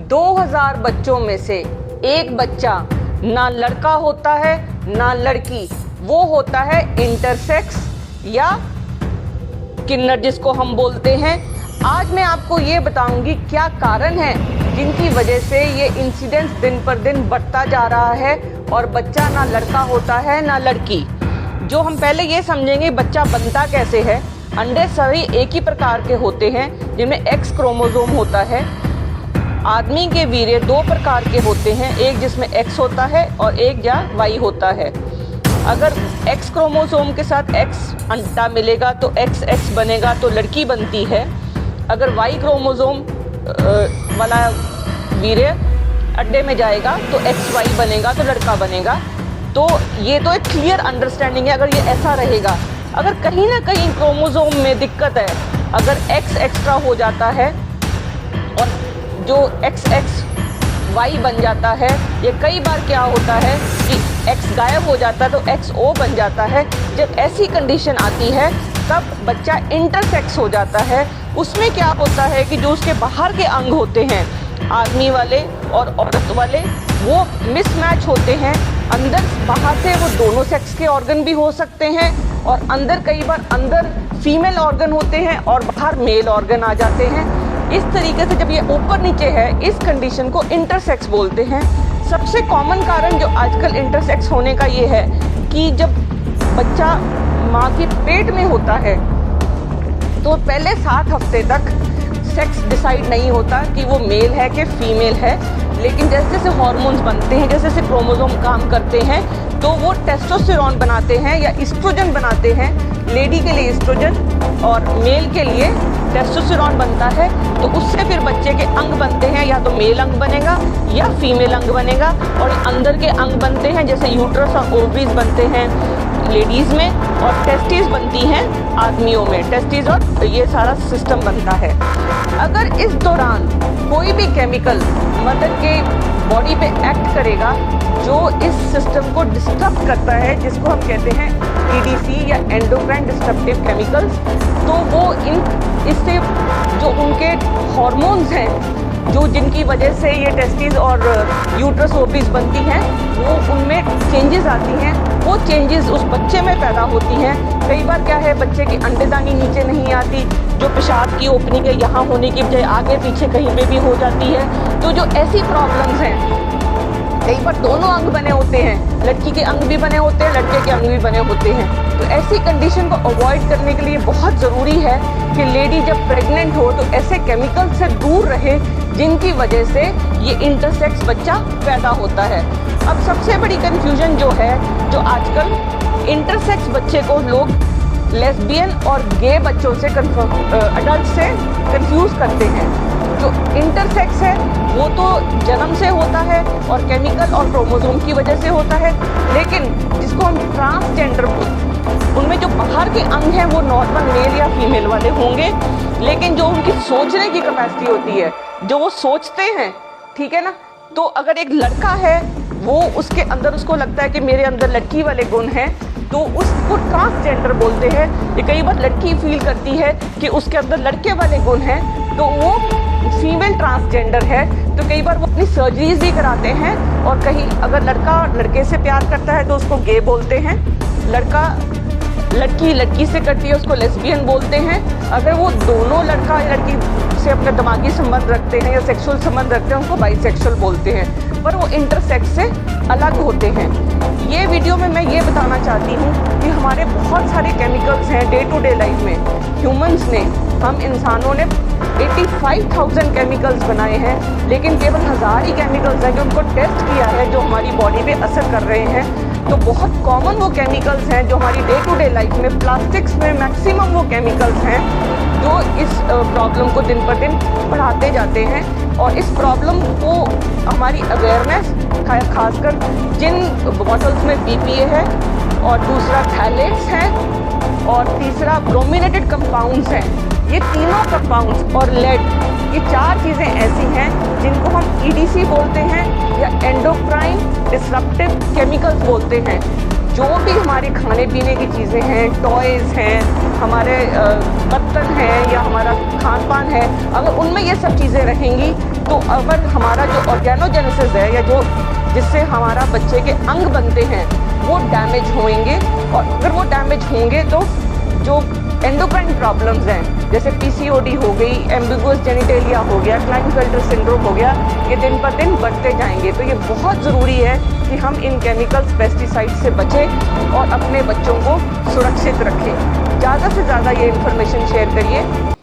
2000 बच्चों में से एक बच्चा ना लड़का होता है ना लड़की, वो होता है इंटरसेक्स या किन्नर जिसको हम बोलते हैं। आज मैं आपको ये बताऊंगी क्या कारण है जिनकी वजह से ये इंसिडेंस दिन पर दिन बढ़ता जा रहा है और बच्चा ना लड़का होता है ना लड़की। जो हम पहले ये समझेंगे बच्चा बनता कैसे है। अंडे सभी एक ही प्रकार के होते हैं जिनमें एक्स क्रोमोसोम होता है। आदमी के वीर्य दो प्रकार के होते हैं, एक जिसमें एक्स होता है और एक या वाई होता है। अगर एक्स क्रोमोसोम के साथ एक्स अंडा मिलेगा तो एक्स एक्स बनेगा तो लड़की बनती है। अगर वाई क्रोमोसोम वाला वीर्य अंडे में जाएगा तो एक्स वाई बनेगा तो लड़का बनेगा। तो ये तो एक क्लियर अंडरस्टैंडिंग है। अगर ये ऐसा रहेगा, अगर कहीं ना कहीं क्रोमोसोम में दिक्कत है, अगर एक्स एक्स्ट्रा हो जाता है और जो एक्स एक्स वाई बन जाता है, ये कई बार क्या होता है कि एक्स गायब हो जाता है तो एक्स ओ बन जाता है। जब ऐसी कंडीशन आती है तब बच्चा इंटरसेक्स हो जाता है। उसमें क्या होता है कि जो उसके बाहर के अंग होते हैं, आदमी वाले और औरत वाले, वो मिसमैच होते हैं। अंदर बाहर से वो दोनों सेक्स के ऑर्गन भी हो सकते हैं और अंदर कई बार अंदर फीमेल ऑर्गन होते हैं और बाहर मेल ऑर्गन आ जाते हैं। इस तरीके से जब ये ऊपर नीचे है, इस कंडीशन को इंटरसेक्स बोलते हैं। सबसे कॉमन कारण जो आजकल इंटरसेक्स होने का ये है कि जब बच्चा माँ के पेट में होता है तो पहले 7 हफ्ते तक सेक्स डिसाइड नहीं होता कि वो मेल है कि फीमेल है। लेकिन जैसे जैसे हार्मोन्स बनते हैं, जैसे जैसे क्रोमोसोम काम करते हैं, तो वो टेस्टोस्टेरोन बनाते हैं या एस्ट्रोजन बनाते हैं। लेडी के लिए एस्ट्रोजन और मेल के लिए टेस्टोस्टेरोन बनता है। तो उससे फिर बच्चे के अंग बनते हैं, या तो मेल अंग बनेगा या फीमेल अंग बनेगा। और अंदर के अंग बनते हैं जैसे यूट्रस और ओवरीज बनते हैं लेडीज़ में, और टेस्टिस बनती हैं आदमियों में। टेस्टिस और ये सारा सिस्टम बनता है। अगर इस दौरान कोई भी केमिकल मदर के बॉडी पे एक्ट करेगा जो इस सिस्टम को डिस्टर्ब करता है, जिसको हम कहते हैं EDC या एंडोक्राइन डिस्टरप्टिव केमिकल्स, तो वो इससे जो उनके हार्मोन्स हैं, जो जिनकी वजह से ये टेस्टिस और यूट्रस ओवरीज बनती हैं, वो उनमें चेंजेस आती हैं। वो चेंजेस उस बच्चे में पैदा होती हैं। कई बार क्या है, बच्चे की अंडेदानी नीचे नहीं आती, जो पेशाब की ओपनिंग है यहाँ होने की बजाय आगे पीछे कहीं पे भी हो जाती है। तो जो ऐसी प्रॉब्लम्स हैं, कई बार दोनों अंग बने होते हैं, लड़की के अंग भी बने होते हैं, लड़के के अंग भी बने होते हैं। तो ऐसी कंडीशन को अवॉइड करने के लिए बहुत ज़रूरी है कि लेडी जब प्रेग्नेंट हो तो ऐसे केमिकल से दूर रहे जिनकी वजह से ये इंटरसेक्स बच्चा पैदा होता है। अब सबसे बड़ी कन्फ्यूजन जो है, जो आजकल इंटरसेक्स बच्चे को लोग लेस्बियन और गे बच्चों से अडल्ट से कंफ्यूज करते हैं। जो इंटरसेक्स है वो तो जन्म से होता है और केमिकल और क्रोमोसोम की वजह से होता है। लेकिन जिसको हम ट्रांसजेंडर बोलते हैं, उनमें जो बाहर के अंग हैं वो नॉर्मल मेल या फीमेल वाले होंगे, लेकिन जो उनकी सोचने की कैपेसिटी होती है, जो वो सोचते हैं, ठीक है ना। तो अगर एक लड़का है, वो उसके अंदर उसको लगता है कि मेरे अंदर लड़की वाले गुण हैं, तो उसको ट्रांसजेंडर बोलते हैं। ये कई बार लड़की फील करती है कि उसके अंदर लड़के वाले गुण हैं, तो वो फीमेल ट्रांसजेंडर है। तो कई बार वो अपनी सर्जरीज भी कराते हैं। और कहीं अगर लड़का लड़के से प्यार करता है तो उसको गे बोलते हैं, लड़का लड़की से करती है उसको लेस्बियन बोलते हैं। अगर वो दोनों लड़का या लड़की से अपना दिमागी संबंध रखते हैं या सेक्सुअल संबंध रखते हैं, उनको बाइसेक्सुअल बोलते हैं, पर वो इंटरसेक्स से अलग होते हैं। ये वीडियो में मैं ये बताना चाहती हूँ कि हमारे बहुत सारे केमिकल्स हैं डे टू डे लाइफ में। ह्यूमंस ने, हम इंसानों ने 85,000 केमिकल्स बनाए हैं, लेकिन केवल 1000 ही केमिकल्स हैं जो उनको टेस्ट किया है, जो हमारी बॉडी पे असर कर रहे हैं। तो बहुत कॉमन वो केमिकल्स हैं जो हमारी डे टू डे लाइफ में, प्लास्टिक्स में मैक्सिमम वो केमिकल्स हैं जो इस प्रॉब्लम को दिन पर दिन बढ़ाते जाते हैं। और इस प्रॉब्लम को हमारी अवेयरनेस, खासकर जिन बॉटल्स में BPA है, और दूसरा थैलेट्स हैं, और तीसरा ब्रोमिनेटेड कंपाउंड्स हैं, ये तीनों कंपाउंड्स और लेड, ये 4 चीज़ें ऐसी हैं जिनको हम EDC बोलते हैं या एंडोक्राइन डिसरप्टिव केमिकल्स बोलते हैं। जो भी हमारे खाने पीने की चीज़ें हैं, टॉयज़ हैं, हमारे बर्तन हैं या हमारा खान पान है, अगर उनमें ये सब चीज़ें रहेंगी तो अगर हमारा जो ऑर्गेनोजेनेसिस है या जो जिससे हमारा बच्चे के अंग बनते हैं वो डैमेज होंगे, और अगर वो डैमेज होंगे तो जो एंडोक्राइन प्रॉब्लम्स हैं जैसे पीसीओडी हो गई, एम्बिगुअस जेनिटेलिया हो गया, क्लाइनफेल्टर सिंड्रोम हो गया, ये दिन पर दिन बढ़ते जाएंगे। तो ये बहुत ज़रूरी है कि हम इन केमिकल्स, पेस्टिसाइड से बचें और अपने बच्चों को सुरक्षित रखें। ज़्यादा से ज़्यादा ये इन्फॉर्मेशन शेयर करिए।